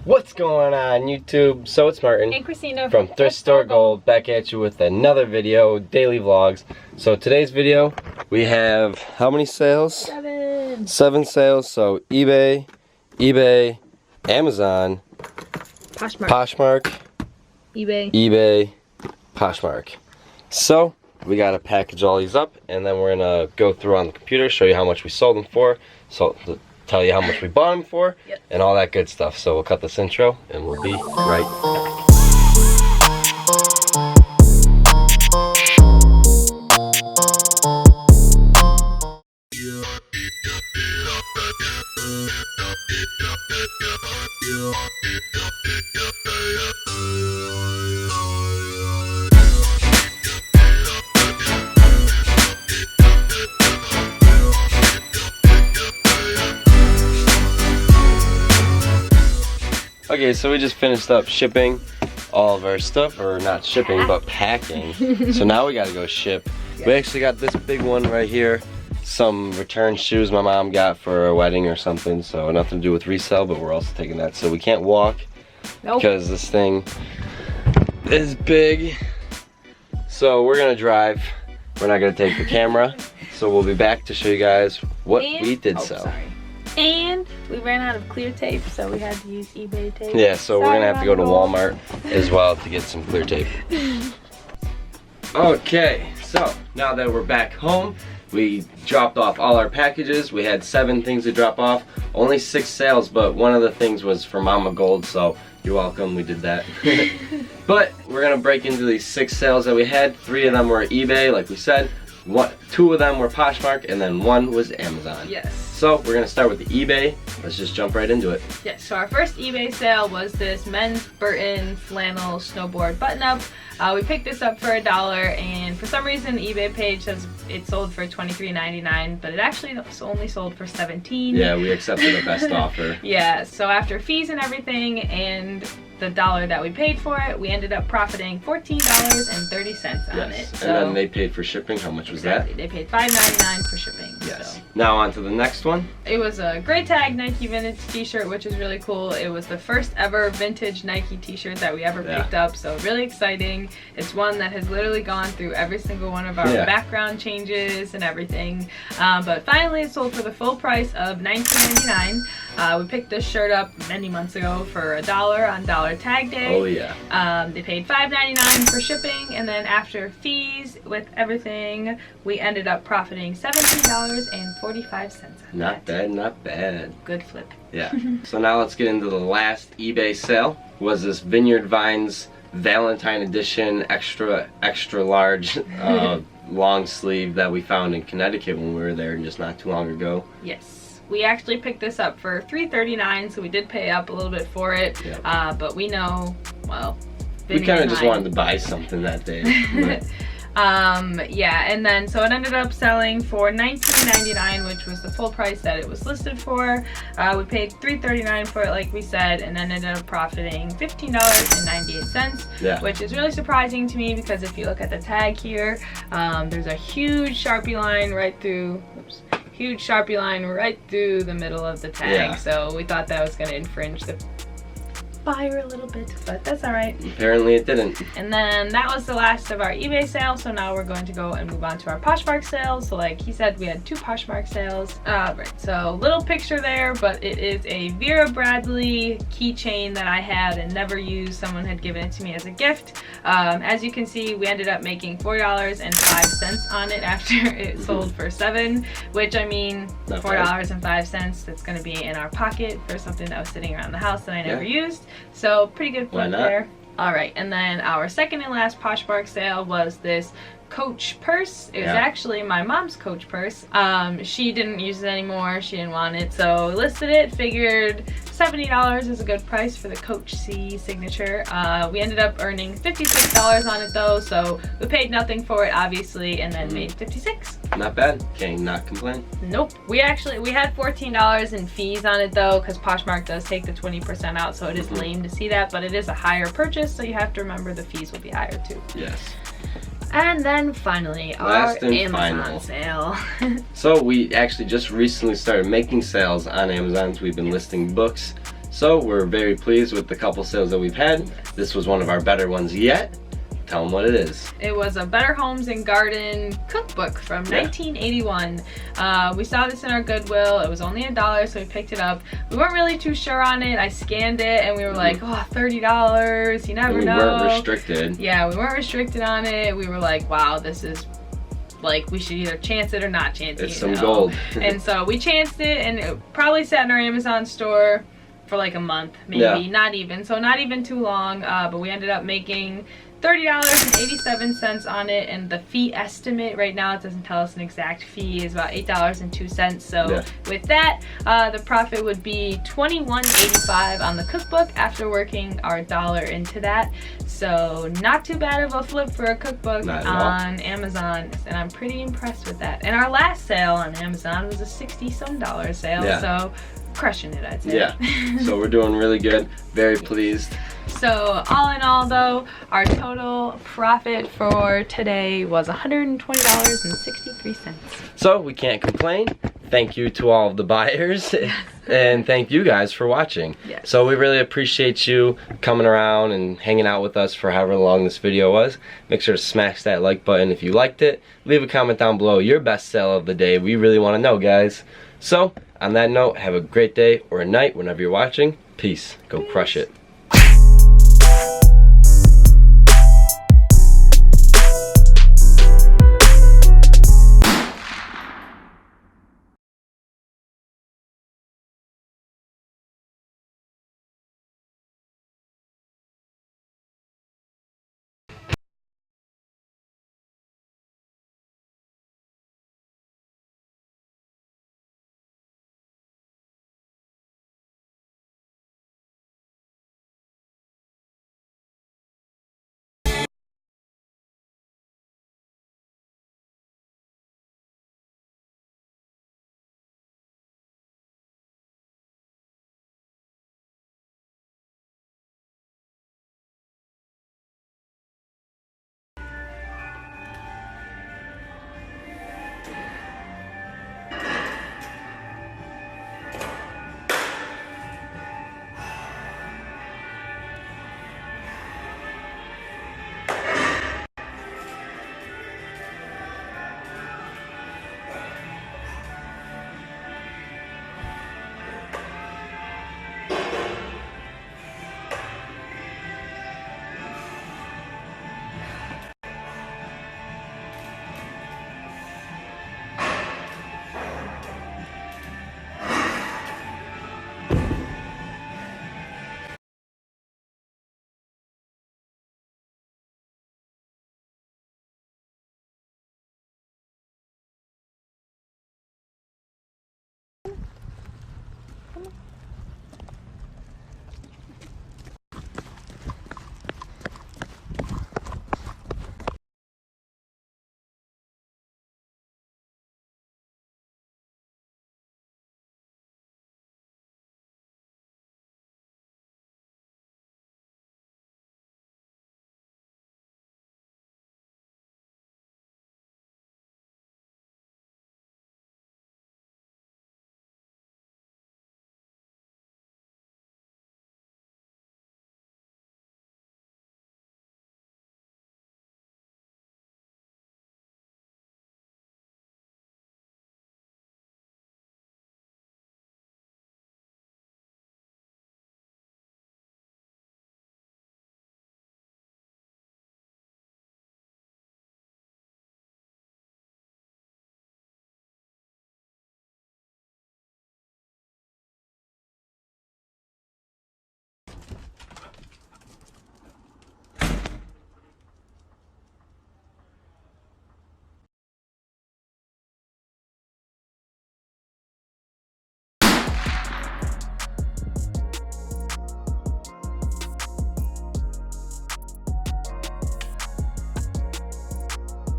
What's going on YouTube? So it's Martin and Kristina from Thrift Store Gold back at you with another video, daily vlogs. So today's video we have how many sales? 7. 7 sales. So eBay, Amazon, Poshmark, eBay, Poshmark. So we gotta package all these up and then we're gonna go through on the computer, show you how much we sold them for. So tell you how much we bought them for, and all that good stuff. So we'll cut this intro and we'll be right back. Okay, so we just finished up shipping all of our stuff, or not shipping, but packing. So now we gotta go ship. We actually got this big one right here. Some return shoes my mom got for a wedding or something, so nothing to do with resale, but we're also taking that. So we can't walk because this thing is big. So we're gonna drive. We're not gonna take the camera. So we'll be back to show you guys what we did sell. And we ran out of clear tape, so we had to use eBay tape. Yeah, so we're gonna have to go to Walmart as well to get some clear tape. Okay, so now that we're back home, we dropped off all our packages. We had 7 things to drop off, only 6 sales, but one of the things was for Mama Gold, so you're welcome, we did that. But we're gonna break into these 6 sales that we had. 3 of them were eBay, like we said. 2 of them were Poshmark, and then 1 was Amazon. Yes. So we're gonna start with the eBay. Let's just jump right into it. Yes, so our first eBay sale was this men's Burton flannel snowboard button-up. We picked this up for $1, and for some reason the eBay page says it sold for $23.99, but it actually only sold for $17. Yeah, we accepted the best offer. Yeah, so after fees and everything and the $1 that we paid for it, we ended up profiting $14.30 on it. So, and then they paid for shipping. How much was that? They paid $5.99 for shipping. Yes. So. Now on to the next one. It was a Gray Tag Nike vintage t-shirt, which is really cool. It was the first ever vintage Nike t-shirt that we ever picked up, so really exciting. It's one that has literally gone through every single one of our background changes and everything. But finally it sold for the full price of $19.99. We picked this shirt up many months ago for $1 on Dollar Tag Day. Oh yeah. They paid $5.99 for shipping, and then after fees with everything, we ended up profiting $17.45 on Not bad, not bad. Good flip. Yeah. So now let's get into the last eBay sale. Was this Vineyard Vines Valentine Edition extra large long sleeve that we found in Connecticut when we were there just not too long ago. Yes. We actually picked this up for $3.39, so we did pay up a little bit for it. Yep. But we know, well, we kind of just wanted to buy something that day. Yeah, and then so it ended up selling for $19.99, which was the full price that it was listed for. We paid $3.39 for it, like we said, and then ended up profiting $15.98, which is really surprising to me because if you look at the tag here, there's a huge Sharpie line right through. Oops. Huge Sharpie line right through the middle of the tag, so we thought that was going to infringe the buyer a little bit, but that's all right. Apparently it didn't. And then that was the last of our eBay sales, so now we're going to go and move on to our Poshmark sales. So like he said, we had 2 Poshmark sales. Right, so little picture there, but it is a Vera Bradley keychain that I had and never used. Someone had given it to me as a gift. As you can see, we ended up making $4.05 on it after it sold for $7, which I mean, $4.05, that's gonna be in our pocket for something that was sitting around the house that I never used. So pretty good flip there. Alright, and then our second and last Poshmark sale was this Coach purse. It was actually my mom's Coach purse. She didn't use it anymore. She didn't want it, so listed it. Figured $70 is a good price for the Coach C signature. We ended up earning $56 on it though, so we paid nothing for it obviously, and then made $56. Not bad. Can't not complain. Nope. We had $14 in fees on it though, because Poshmark does take the 20% out, so it is lame to see that, but it is a higher purchase, so you have to remember the fees will be higher too. Yes. And then finally, our Amazon sale. So we actually just recently started making sales on Amazon. We've been listing books, So we're very pleased with the couple sales that we've had. This was one of our better ones yet. Tell them what it is. It was a Better Homes and Garden cookbook from 1981. We saw this in our Goodwill. It was only $1, so we picked it up. We weren't really too sure on it. I scanned it and we were like, oh, $30. You never know. We weren't restricted. Yeah, we weren't restricted on it. We were like, wow, this is like, we should either chance it or not chance it. It's some gold. And so we chanced it, and it probably sat in our Amazon store for like a month, maybe. Not even. So not even too long. But we ended up making $30.87 on it, and the fee estimate right now, it doesn't tell us an exact fee, is about $8.02. So with that, the profit would be $21.85 on the cookbook after working our $1 into that. So not too bad of a flip for a cookbook on Amazon, and I'm pretty impressed with that. And our last sale on Amazon was a $60-some sale, so crushing it, I'd say. Yeah, so we're doing really good, very pleased. So all in all though, our total profit for today was $120.63. So we can't complain. Thank you to all of the buyers and thank you guys for watching. So we really appreciate you coming around and hanging out with us for however long this video was. Make sure to smash that like button if you liked it. Leave a comment down below your best sale of the day. We really want to know, guys. So on that note, have a great day or a night whenever you're watching. Peace. Go crush it.